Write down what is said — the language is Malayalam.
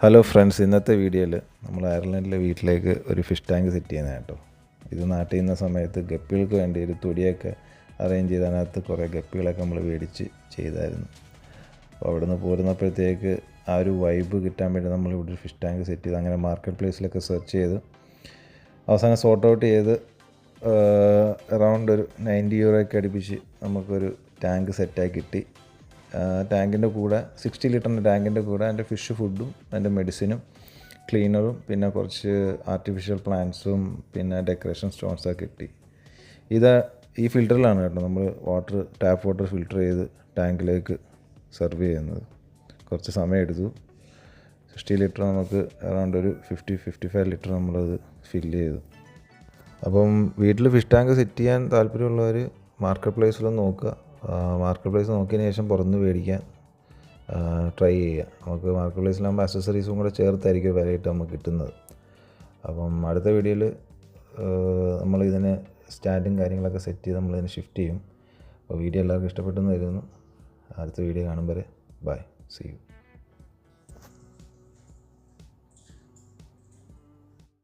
ഹലോ ഫ്രണ്ട്സ്, ഇന്നത്തെ വീഡിയോയിൽ നമ്മൾ അയർലൻഡിലെ വീട്ടിലേക്ക് ഒരു ഫിഷ് ടാങ്ക് സെറ്റ് ചെയ്യുന്നത് കേട്ടോ. ഇത് നാട്ടിൽ നിന്ന സമയത്ത് ഗപ്പികൾക്ക് വേണ്ടി ഒരു തൊടിയൊക്കെ അറേഞ്ച് ചെയ്ത് അതിനകത്ത് കുറേ ഗപ്പികളൊക്കെ നമ്മൾ മേടിച്ച് ചെയ്തായിരുന്നു. അപ്പോൾ അവിടെ നിന്ന് പോരുന്നപ്പോഴത്തേക്ക് ആ ഒരു വൈബ് കിട്ടാൻ വേണ്ടി നമ്മൾ ഇവിടെ ഒരു ഫിഷ് ടാങ്ക് സെറ്റ് ചെയ്ത് അങ്ങനെ മാർക്കറ്റ് പ്ലേസിലൊക്കെ സെർച്ച് ചെയ്ത് അവസാനം സോർട്ട് ഔട്ട് ചെയ്ത് അറൗണ്ട് ഒരു 90 യൂറോയ്ക്ക് അടുപ്പിച്ച് നമുക്കൊരു ടാങ്ക് സെറ്റായി കിട്ടി. ടാങ്കിൻ്റെ കൂടെ 60 ലിറ്ററിൻ്റെ ടാങ്കിൻ്റെ കൂടെ അതിൻ്റെ ഫിഷ് ഫുഡും അതിൻ്റെ മെഡിസിനും ക്ലീനറും പിന്നെ കുറച്ച് ആർട്ടിഫിഷ്യൽ പ്ലാന്റ്സും പിന്നെ ഡെക്കറേഷൻ സ്റ്റോൺസൊക്കെ കിട്ടി. ഈ ഫിൽറ്ററിലാണ് കേട്ടോ നമ്മൾ ടാപ്പ് വാട്ടർ ഫിൽറ്റർ ചെയ്ത് ടാങ്കിലേക്ക് സെർവ് ചെയ്യുന്നത്. കുറച്ച് സമയമെടുത്തു. 60 ലിറ്റർ നമുക്ക് അറൗണ്ട് ഒരു 55 ലിറ്റർ നമ്മളത് ഫില്ല് ചെയ്തു. അപ്പം വീട്ടിൽ ഫിഷ് ടാങ്ക് സെറ്റ് ചെയ്യാൻ താല്പര്യമുള്ളവർ മാർക്കറ്റ് പ്ലേസിലൊന്ന് നോക്കുക. മാർക്കറ്റ് പ്ലേസ് നോക്കിയതിന് ശേഷം പുറത്ത് മേടിക്കാൻ ട്രൈ ചെയ്യുക. നമുക്ക് മാർക്കറ്റ് പ്ലേസിലാകുമ്പോൾ അക്സസറീസും കൂടെ ചേർത്തായിരിക്കും വിലയിട്ട് നമുക്ക് കിട്ടുന്നത്. അപ്പം അടുത്ത വീഡിയോയിൽ നമ്മളിതിന് സ്റ്റാൻഡും കാര്യങ്ങളൊക്കെ സെറ്റ് ചെയ്ത് നമ്മളിതിന് ഷിഫ്റ്റ് ചെയ്യും. അപ്പോൾ വീഡിയോ എല്ലാവർക്കും ഇഷ്ടപ്പെട്ടെന്ന് കരുതുന്നു. അടുത്ത വീഡിയോ കാണും വരെ ബൈ, സീ യു.